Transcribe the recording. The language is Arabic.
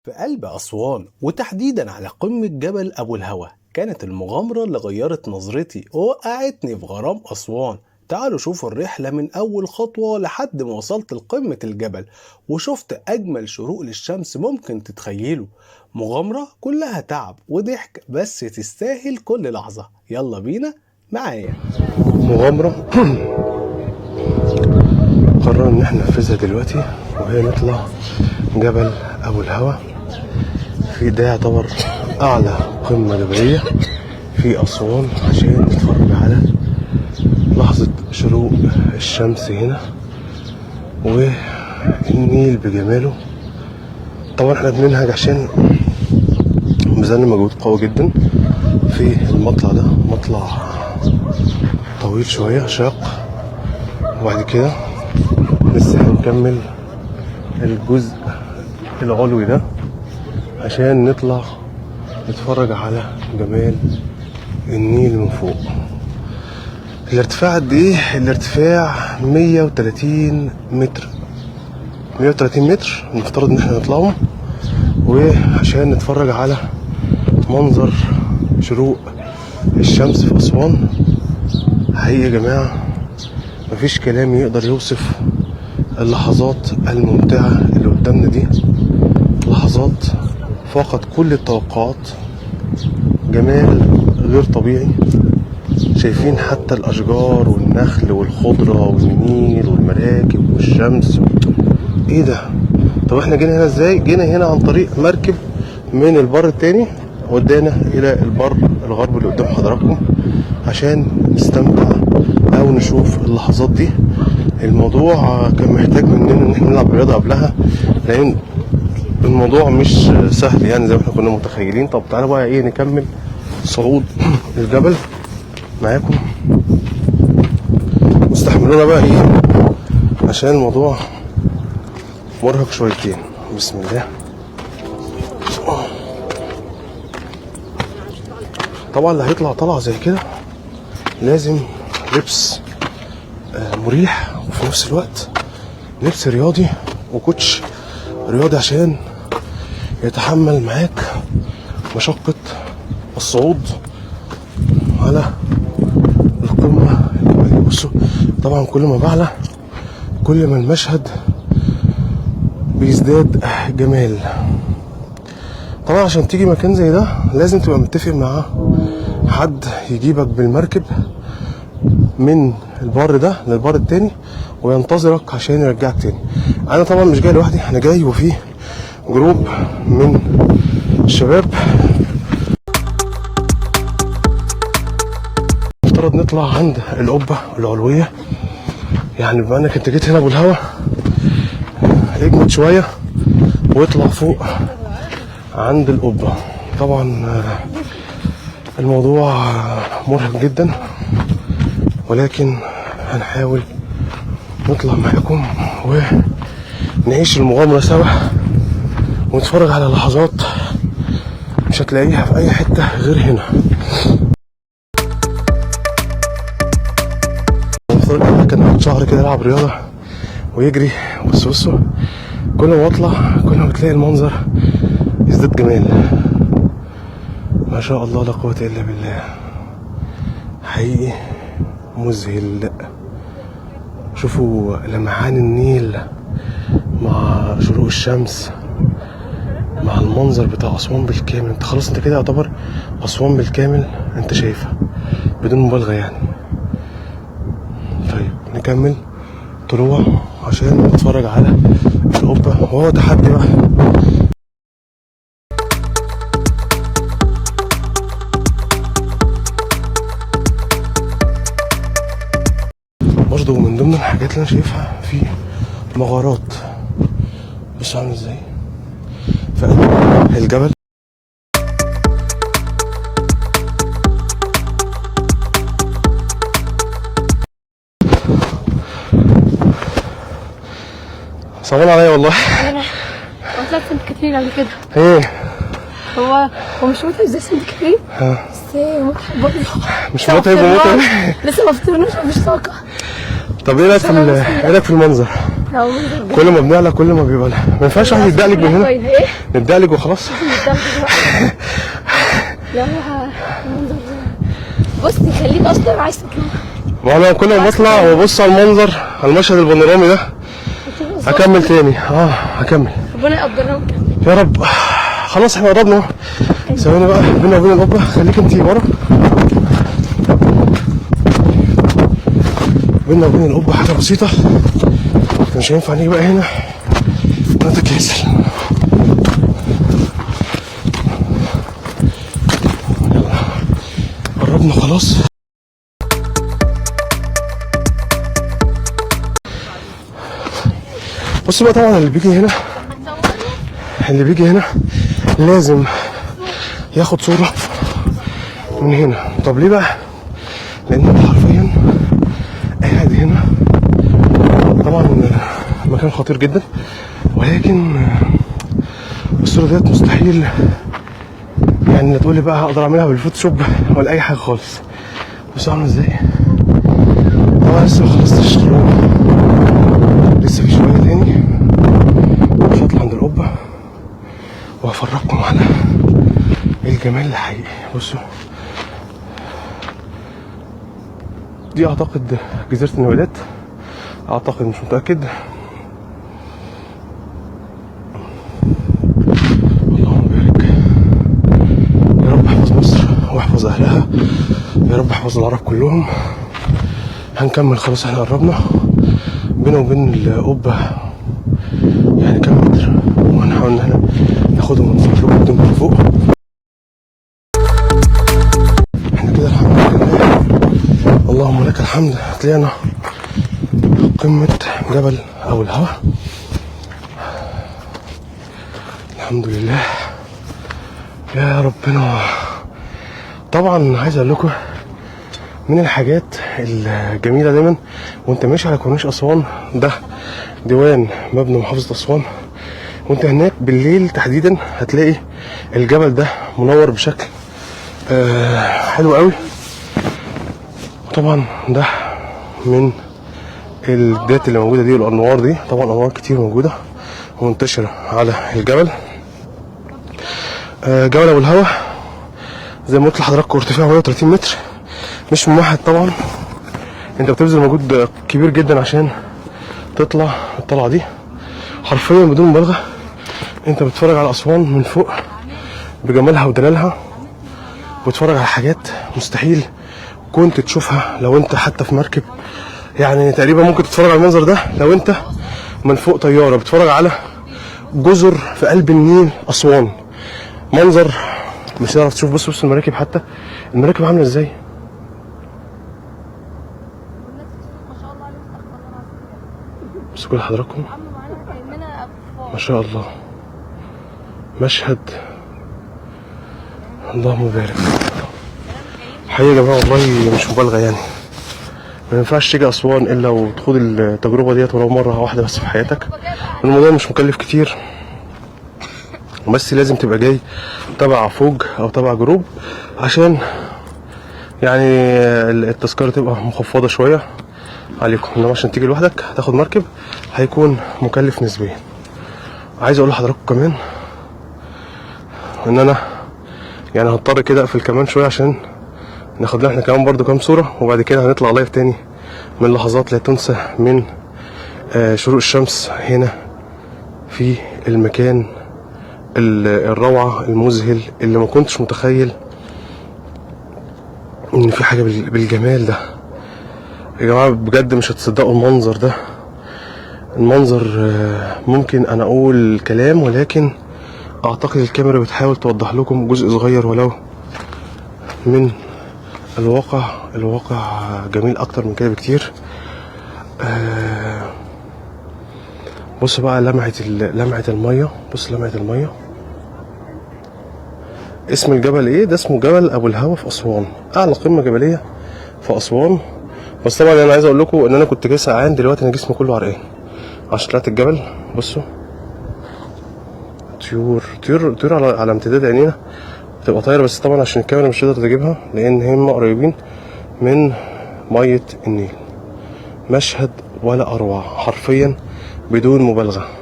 في قلب أسوان وتحديدا على قمة جبل أبو الهوى كانت المغامرة اللي غيرت نظرتي ووقعتني في غرام أسوان. تعالوا شوفوا الرحلة من أول خطوة لحد ما وصلت لقمة الجبل وشفت أجمل شروق للشمس ممكن تتخيلوا. مغامرة كلها تعب وضحك بس تستاهل كل لحظة. يلا بينا معايا مغامرة قررنا ان احنا ننفذها دلوقتي، وهي نطلع جبل ابو الهوى. ده يعتبر اعلى قمة جبلية في اسوان عشان نتفرج على لحظة شروق الشمس هنا والنيل بجماله. طبعا احنا بننهج عشان بذلنا مجهود قوي جدا في المطلع ده. مطلع طويل شوية شاق، وبعد كده لسه هنكمل الجزء العلوي ده عشان نطلع نتفرج على جمال النيل من فوق. الارتفاع قد ايه؟ الارتفاع 130 متر. 130 متر نفترض ان احنا نطلعهم، وعشان نتفرج على منظر شروق الشمس في اسوان. حقيقي يا جماعة مفيش كلام يقدر يوصف اللحظات الممتعة اللي قدامنا دي. لحظات فاقت كل التوقعات، جمال غير طبيعي. شايفين حتى الاشجار والنخل والخضرة والنيل والمراكب والشمس. ايه ده؟ طب احنا جينا هنا ازاي؟ جينا هنا عن طريق مركب من البر التاني ودانا الى البر الغربي اللي قدام حضراتكم عشان نستمتع او نشوف اللحظات دي. الموضوع كان محتاج مننا ان احنا نلعب رياضه قبلها، لان الموضوع مش سهل يعني زي ما احنا كنا متخيلين. طب تعالوا بقى ايه نكمل صعود الجبل معاكم. واستحملونا بقى ايه عشان الموضوع مرهق شويتين. بسم الله. طبعا اللي هيطلع طلعه زي كده لازم لبس مريح، وفي نفس الوقت لبس رياضي وكوتش رياضي عشان يتحمل معاك مشقة الصعود على القمة. بصوا طبعا كل ما بعلى كل ما المشهد بيزداد جمال. طبعا عشان تيجي مكان زي ده لازم تبقى متفق مع حد يجيبك بالمركب من البر ده للبر التاني وينتظرك عشان يرجعك تاني. انا طبعا مش جاي لوحدي، انا جاي وفي جروب من الشباب. افترض نطلع عند القبة العلوية، يعني بما انك انت جيت هنا ابو الهوى اجمد شوية واطلع فوق عند القبة. طبعا الموضوع مرهق جدا، ولكن هنحاول نطلع معاكم ونعيش المغامرة سوا ونتفرج على لحظات مش هتلاقيها في اي حتة غير هنا. المفروض كان ناخد شهر كده يلعب رياضة ويجري. بصوا كل ما اطلع كل ما بتلاقي المنظر يزداد جمال. ما شاء الله لا قوة الا بالله. حقيقي مذهل. شوفوا لمعان النيل مع شروق الشمس مع المنظر بتاع اسوان بالكامل. انت خلاص انت كده يعتبر اسوان بالكامل انت شايفها بدون مبالغة يعني. طيب نكمل طلوع عشان نتفرج على القبة، وهو تحدي بقى. برضه من ضمن الحاجات اللي انا شايفها في مغارات. بصوا عامل ازاي في قلب الجبل. صعبان عليا والله. انا طلعت سانت كاترين قبل كده. ايه هو مش متعب زي سانت كاترين بس متعب برضه. مش متعب ومتعب. لسه ما فطرناش ومفيش طاقة. طب ايه رايك في المنظر؟ لا منظر ده. كل ما بنعلى كل ما بيبقى ما ينفعش واحد يدقلك من هنا، ايه؟ ندقلك وخلاص. لا المنظر ده. بص خليك اصلا عايز تطلع. ما انا كل ما بطلع وابص على المنظر، على المشهد البانورامي ده هكمل تاني. هكمل. ربنا يقدرنا ونكمل. يا رب. خلاص احنا قربنا اهو. ثواني بقى بينا وبين القبه، خليك انتي ورا. بينا وبين القبه حاجه بسيطه، مش هينفع نيجي بقى هنا ونتكاسل. يلا قربنا خلاص. بص بقى، طبعا اللي بيجي هنا لازم ياخد صورة من هنا. طب ليه بقى؟ لان انت حرفيا قاعد هنا. طبعا مكان خطير جدا، ولكن الصورة ديت مستحيل يعني تقولي بقى هقدر اعملها بالفوتوشوب ولا اي حاجة خالص. بص عاملة ازاي. طبعا لسه مخلصتش لسه في شوية تاني، مش هطلع عند القبة وهفرجكم على الجمال الحقيقي. بصوا دي اعتقد جزيرة النويدات، اعتقد مش متأكد. اللهم بارك. يا رب احفظ مصر واحفظ اهلها، يا رب احفظ العرب كلهم. هنكمل خلاص، احنا قربنا. بينا وبين القبة يعني كام متر، وهنحاول ان احنا ناخدهم ونصور لكم قدام من فوق. احنا كده الحمد لله، اللهم لك الحمد، طلعنا قمة جبل أبو الهوى الحمد لله يا ربنا. طبعا عايز اقول لكم من الحاجات الجميلة دايما وانت ماشي على كورنيش أسوان، ده ديوان مبنى محافظة أسوان، وانت هناك بالليل تحديدا هتلاقي الجبل ده منور بشكل حلو قوي. وطبعا ده من الدات اللي موجودة دي والأنوار دي، طبعا أنوار كتير موجودة ومنتشرة على الجبل. جبل أبو الهوى زي ما قلت لحضراتكم ارتفاعه 130 متر، مش ممهد طبعا، انت بتبذل مجهود كبير جدا عشان تطلع الطلعه دي. حرفيا بدون مبالغه انت بتتفرج على اسوان من فوق بجمالها ودلالها، وبتتفرج على حاجات مستحيل كنت تشوفها لو انت حتى في مركب. يعني تقريبا ممكن تتفرج على المنظر ده لو انت من فوق طياره بتتفرج على جزر في قلب النيل اسوان. منظر مش هتعرف تشوف. بص المراكب، حتى المراكب عامله ازاي. بصوا كل حضراتكم ما شاء الله، مشهد اللهم بارك. حقيقة يا جماعة والله مش مبالغة، يعني ما ينفعش تيجي أسوان إلا وتخوض التجربة ديت ولو مرة واحدة بس في حياتك. الموضوع مش مكلف كتير، بس لازم تبقى جاي تبع فوج أو تبع جروب عشان يعني التذكرة تبقى مخفضة شوية عليكم. انما عشان تيجي لوحدك هتاخد مركب هيكون مكلف نسبيا. عايز اقول لحضراتكم كمان ان انا يعني هضطر كده اقفل كمان شويه عشان ناخد لنا احنا كمان برضو كام صوره، وبعد كده هنطلع لايف تاني من لحظات لا تنسى من شروق الشمس هنا في المكان الروعه المذهل اللي ما كنتش متخيل ان في حاجه بالجمال ده. يا جماعة بجد مش هتصدقوا المنظر ده. المنظر ممكن انا اقول كلام، ولكن اعتقد الكاميرا بتحاول توضح لكم جزء صغير ولو من الواقع. الواقع جميل اكتر من كده بكتير. بص بقى لمعة المية، بص لمعة المية. اسم الجبل ايه ده؟ اسمه جبل ابو الهوى في اسوان، اعلى قمة جبلية في اسوان. بس طبعا انا عايز اقول لكم ان انا كنت جاي سقعان، دلوقتي انا جسمي كله عرقان عشان طلعت الجبل. بصوا طيور على امتداد عينينا بتبقى طايره، بس طبعا عشان الكاميرا مش هتقدر تجيبها لان هم قريبين من ميه النيل. مشهد ولا اروع، حرفيا بدون مبالغة.